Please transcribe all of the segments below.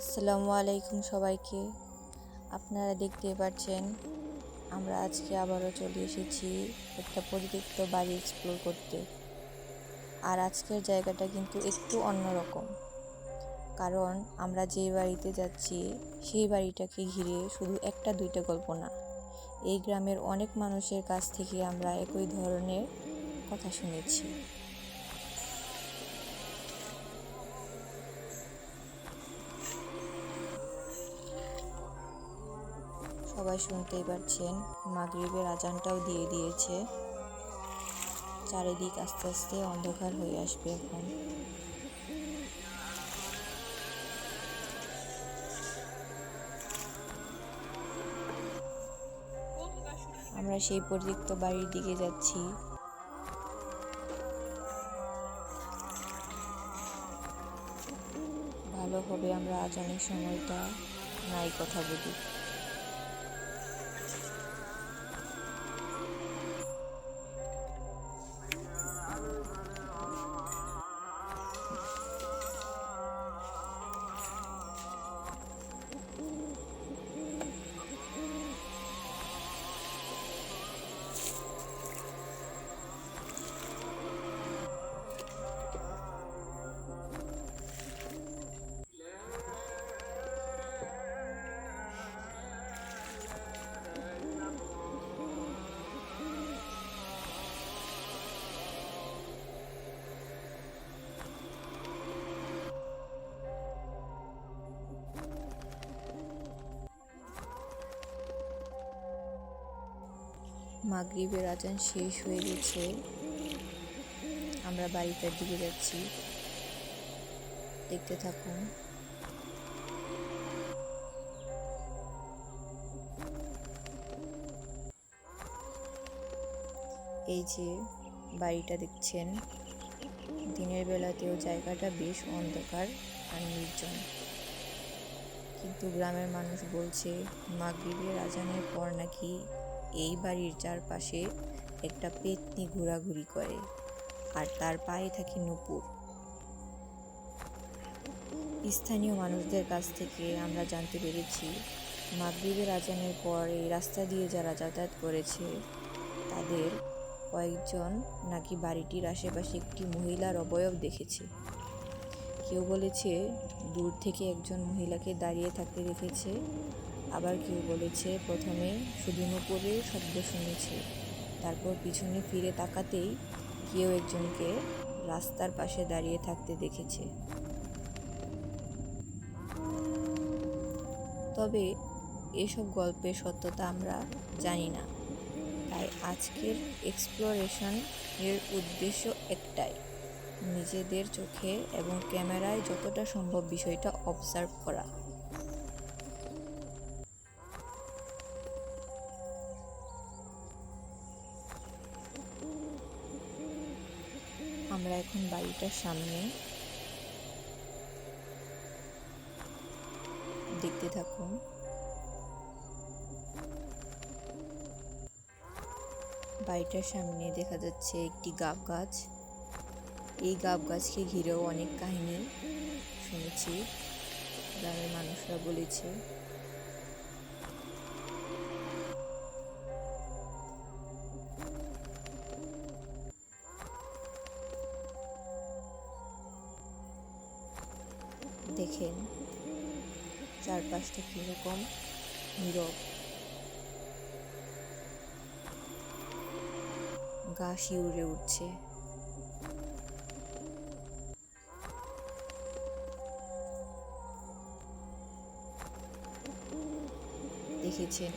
আসসালামু আলাইকুম সবাইকে। আপনারা দেখতেই পাচ্ছেন আমরা আজকে আবারও চলে এসেছি একটা পরিত্যক্ত বাড়ি এক্সপ্লোর করতে। আর আজকের জায়গাটা কিন্তু একটু অন্যরকম, কারণ আমরা যে বাড়িতে যাচ্ছি সেই বাড়িটাকে ঘিরে শুধু একটা দুইটা গল্প না, এই গ্রামের অনেক মানুষের কাছ থেকে আমরা একই ধরনের কথা শুনেছি। সবাই শুনতেই পাচ্ছেন, মাগরিবের আজানটাও দিয়ে দিয়েছে। চারিদিক আস্তে আস্তে অন্ধকার হয়ে আসবে এখন। আমরা সেই পরিত্যক্ত বাড়ির দিকে যাচ্ছি। ভালো হবে আমরা আজানের সময়টা নাই কথা বলি। মাগরিবের আজান শেষ হয়ে গেছে, আমরা বাড়িটার দিকে যাচ্ছি, দেখতে থাকুন। এই যে বাড়িটা দেখছেন, দিনের বেলাতেও জায়গাটা বেশ অন্ধকার আর নির্জন, কিন্তু গ্রামের মানুষ বলছে মাগরিবের আজানের পর নাকি এই বাড়ির চারপাশে একটা পেতনি ঘোরাঘুরি করে, আর তার পায়ে থাকে নূপুর। স্থানীয় মানুষদের কাছ থেকে আমরা জানতে পেরেছি, মাগরিবের আজানের পর এই রাস্তা দিয়ে যারা যাতায়াত করেছে তাদের কয়েকজন নাকি বাড়িটির আশেপাশে একটি মহিলার অবয়ব দেখেছে। কেউ বলেছে দূর থেকে একজন মহিলাকে দাঁড়িয়ে থাকতে দেখেছে, আবার কেউ বলেছে প্রথমে শুধু নূপুরের শব্দ শুনেছে, তারপর পিছনে ফিরে তাকাতেই কেউ একজনকে রাস্তার পাশে দাঁড়িয়ে থাকতে দেখেছে। তবে এসব গল্পের সত্যতা আমরা জানি না, তাই আজকের এক্সপ্লোরেশন এর উদ্দেশ্য একটাই, নিজেদের চোখে এবং ক্যামেরায় যতটা সম্ভব বিষয়টা অবজার্ভ করা। আমরা এখন বাড়িটার সামনে, দেখতে থাকুন। বাড়িটার সামনে দেখা যাচ্ছে একটি গাব গাছ। এই গাব গাছকে ঘিরেও অনেক কাহিনী শুনেছি, গ্রামের মানুষরা বলেছে। দেখেন চারপাশটা কিরকম নীরব, গা শিউরে উঠছে। দেখেছেন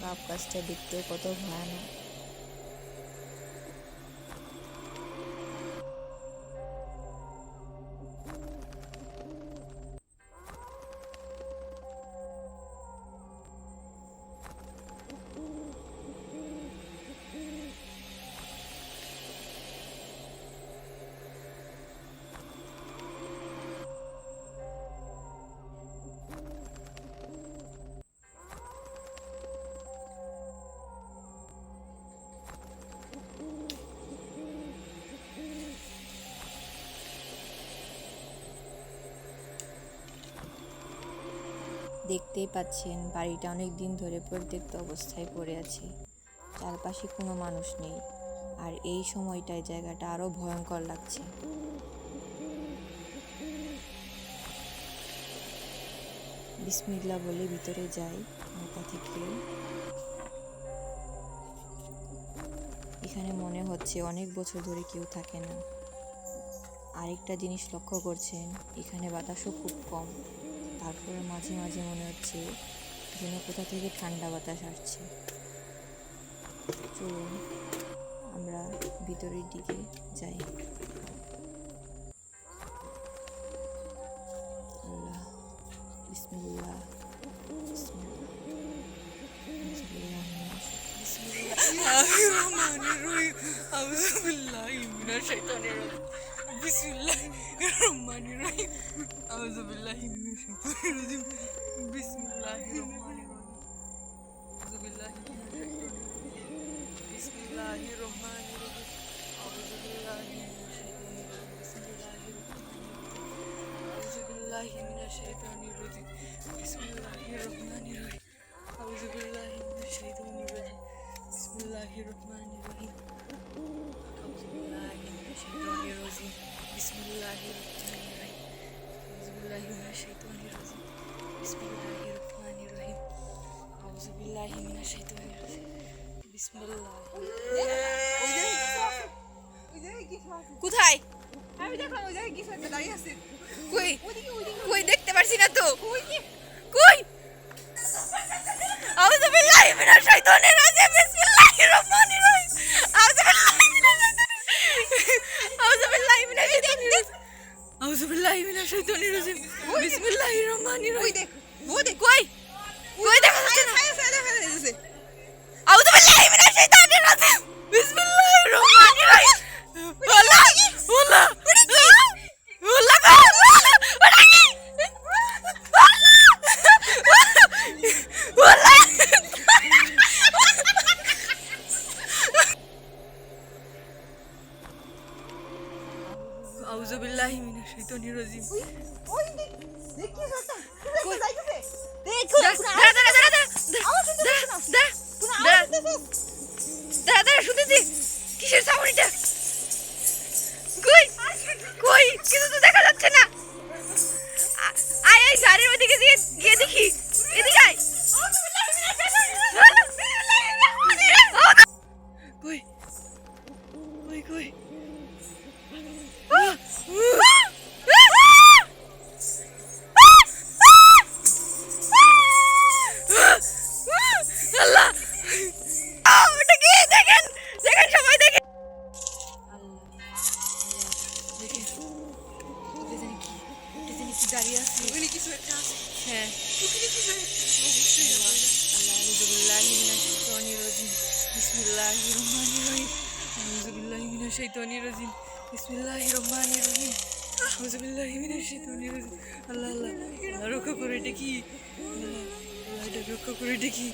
গাব গাছটা দেখতেও কত ভয়ানক। দেখতেই পাচ্ছেন বাড়িটা অনেক দিন ধরে পরিত্যক্ত অবস্থায় পড়ে আছে, চারপাশে কোনো মানুষ নেই। আর এই সময়টায় জায়গাটা আরো ভয়ঙ্কর লাগছে। বিসমিল্লাহ বলে ভিতরে যাই নৌকা থেকে। এখানে মনে হচ্ছে অনেক বছর ধরে কেউ থাকে না। আরেকটা জিনিস লক্ষ্য করছেন, এখানে বাতাসও খুব কম, তারপরে মাঝে মাঝে মনে হচ্ছে যেন কোথা থেকে ঠান্ডা বাতাস আসছে। চলুন আমরা ভিতরের দিকে যাই। আল্লাহ, বিসমিল্লাহ, বিসমিল্লাহ, বিসমিল্লাহির-রহমানির-রহিম। আউযু বিল্লাহি মিনাশ শাইতানির রাজিম। বিসমিল্লাহির-রহমানির-রহিম। আউযু বিল্লাহি মিনাশ শাইতানির রাজিম। বিসমিল্লাহির-রহমানির-রহিম। আউযু বিল্লাহি মিনাশ শাইতানির রাজিম। বিসমিল্লাহির-রহমানির-রহিম। আউযু বিল্লাহি মিনাশ শাইতানির রাজিম। বিসমিল্লাহির-রহমানির-রহিম। আউযু বিল্লাহি মিনাশ শাইতানির রাজিম। বিসমিল্লাহির-রহমানির-রহিম। আউযু বিল্লাহি মিনাশ শাইতানির রাজিম। বিসমিল্লাহির-রহমানির-রহিম। আউযু বিল্লাহি মিনাশ শাইতানির রাজিম। বিসমিল্লাহির-রহমানির-রহিম। আউযু বিল্লাহি মিনাশ শাইতানির রাজিম। বিসমিল্লাহির-রহমানির-রহিম। আউযু বিল্লাহি মিনাশ শাইতানির রাজিম। বিসমিল্লাহ। কোথায়? আমি দেখলাম ওই জায়গায় কিছু একটা দাঁড়িয়ে আছে। কই কই দেখতে পারছি না তো। কই? আউযু বিল্লাহি মিনাশ শাইতানির রাজিম। বিসমিল্লাহির রহমানির রহিম। আউযু বিল্লাহি মিনাশ শাইতানির রাজিম। আউযু বিল্লাহি মিনাশ শাইতানির রাজিম। বিসমিল্লাহির রহমানির রহিম। ওই দেখ কই? কই দেখা যাচ্ছে না। দেখা যাচ্ছে। আউযু বিল্লাহি মিনাশ শাইতানির রাজিম। বিসমিল্লাহির রহমানির রহিম। আল্লাহ, আল্লাহ, আল্লাহ, আউযু বিল্লাহি মিনাশ শাইতানির রাজিম। ওই দেখ কি হচ্ছে? কই যাইতেছে? দেখ দাদা শুনতেছি কিসের সাউন্ড এটা? কই কই কিছু তো দেখা যাচ্ছে না। আয় আয় গাড়ির ওদিকে গিয়ে দেখি। এদিকে আয়। কই কই কই আল্লাহ, ওটা কি? দেখেন দেখেন সবাই দেখেন। দাঁড়িয়ে আছে। ওখানে কিছু একটা আছে। হ্যাঁ, ওখানে কিছু অবশ্যই আছে। আউযু বিল্লাহি মিনাশ শাইতানির রাজিম। বিসমিল্লাহির রহমানির রহিম। আউযু বিল্লাহি মিনাশ শাইতানির রাজিম। বিসমিল্লাহির রহমানির রহিম। আউযু বিল্লাহি মিনাশ শাইতানির রাজিম। আল্লাহ আল্লাহ, আল্লাহ রক্ষা করে। এটা কি? আল্লাহ, আল্লাহ এটা রক্ষা করে। এটা কি?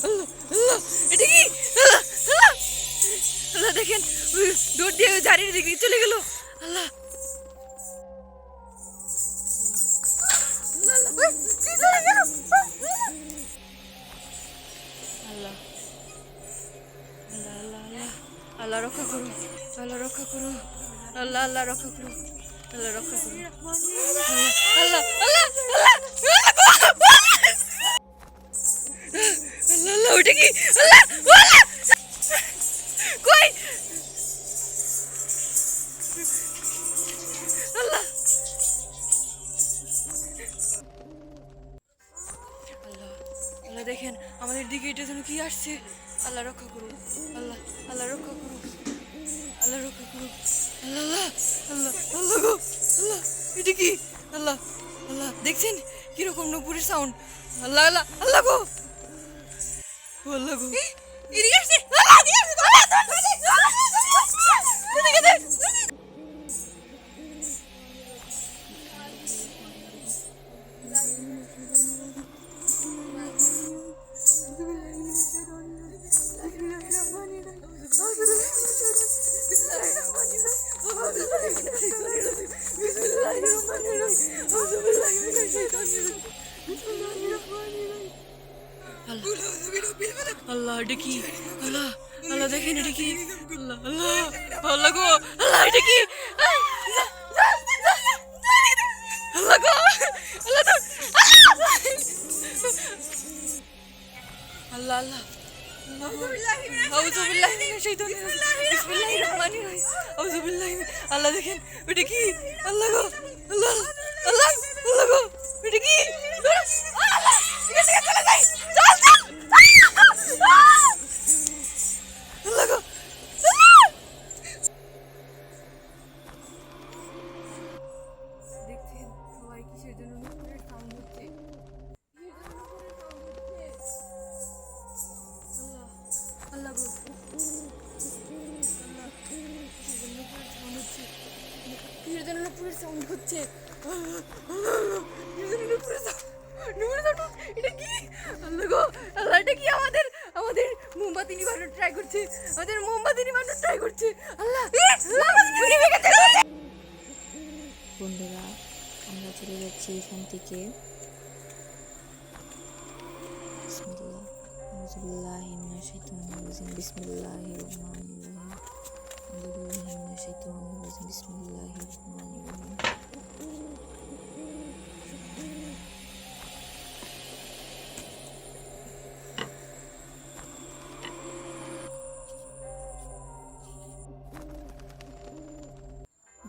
আল্লাহ আল্লাহ, এটা কি? আল্লাহ আল্লাহ, আল্লাহ দেখেন দৌড় দিয়ে ঝাড়ির দিকে চলে গেল। আল্লাহ আল্লাহ, আল্লাহ আল্লাহ আল্লাহ, আল্লাহ রক্ষা করুন, আল্লাহ রক্ষা করুন, আল্লাহ আল্লাহ রক্ষা করুন, আল্লাহ রক্ষা করুন, আল্লাহ আল্লাহ আল্লাহ আল্লাহ আল্লাহ, ওটা কি? আল্লাহ আল্লাহ, কই? আল্লাহ আল্লাহ আল্লাহ দেখেন আমাদের দিকে এটা যেন কি আসছে। আল্লাহ রক্ষা করুন, আল্লাহ আল্লাহ রক্ষা করুন, আল্লাহ রক্ষা করুন, আল্লাহ আল্লাহ আল্লাহ গো, আল্লাহ এটা কি? আল্লাহ আল্লাহ দেখছেন কিরকম নূপুরের সাউন্ড। আল্লাহ আল্লাহ আল্লাহ গো, আল্লাহ গো এদিকে আসছে। আল্লাহ এদিকে আসছে। এদিকে দেখ। বিসমিল্লাহির রহমানির রহিম। এটা কি? আল্লাহ আল্লাহ দেখেন এটা কি? আল্লাহ আল্লাহ আল্লাহ গো, আল্লাহ এটা কি? আল্লাহ গো, আল্লাহ তো আল্লাহ আল্লাহ আউযুবিল্লাহি মিনাশ শাইতানির রাজিম বিসমিল্লাহির রহমানির রহিম আউযুবিল্লাহি আল্লাহ দেখেন এটা কি? আল্লাহ গো, আল্লাহ আল্লাহ আল্লাহ গো, এটা কি? আল্লাহ এখান থেকে চলে যাই, চল চল আল্লাহ গো, দেখছেন সবাই কিসের জন্য নুপুরের সাউন্ড হচ্ছে? আল্লাহ গো, কিসের জন্য নুপুরের সাউন্ড হচ্ছে? কিসের জন্য নুপুরের সাউন্ড? এটা কি? আল্লাহ গো, আল্লাহ এটা কি? আমাদের আমাদের মোমবাতি নিভানোর ট্রাই করছে, আমাদের মোমবাতি নিভানোর ট্রাই করছে। আল্লাহ বন্ধুরা, আমরা চলে যাচ্ছি এখান থেকে। বিসমিল্লাহ আউযুবিল্লাহি মিনাশ শাইতানির রাজিম বিসমিল্লাহির রহমানির রহিম আউযুবিল্লাহি মিনাশ শাইতানির রাজিম বিসমিল্লাহির রহমানির রহিম।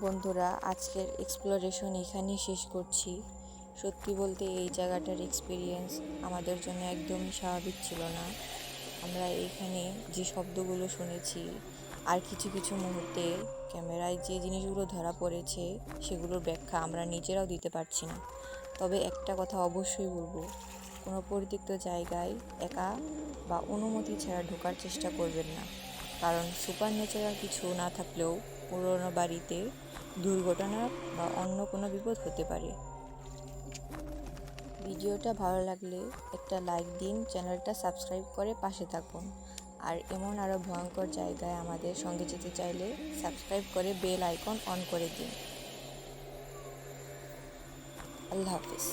বন্ধুরা, আজকের এক্সপ্লোরেশন এখানেই শেষ করছি। সত্যি বলতে এই জায়গাটার এক্সপিরিয়েন্স আমাদের জন্য একদমই স্বাভাবিক ছিল না। আমরা এখানে যে শব্দগুলো শুনেছি আর কিছু কিছু মুহূর্তে ক্যামেরায় যে জিনিসগুলো ধরা পড়েছে সেগুলোর ব্যাখ্যা আমরা নিজেরাও দিতে পারছি না। তবে একটা কথা অবশ্যই বলবো, কোনো পরিত্যক্ত জায়গায় একা বা অনুমতি ছাড়া ঢোকার চেষ্টা করবেন না, কারণ সুপার ন্যাচারাল কিছু না থাকলেও পুরনো বাড়িতে দুর্ঘটনা বা অন্য কোনো বিপদ হতে পারে। ভিডিওটা ভালো লাগলে একটা লাইক দিন, চ্যানেলটা সাবস্ক্রাইব করে পাশে থাকুন। আর এমন আরও ভয়ঙ্কর জায়গায় আমাদের সঙ্গে যেতে চাইলে সাবস্ক্রাইব করে বেল আইকন অন করে দিন। আল্লাহ হাফিজ।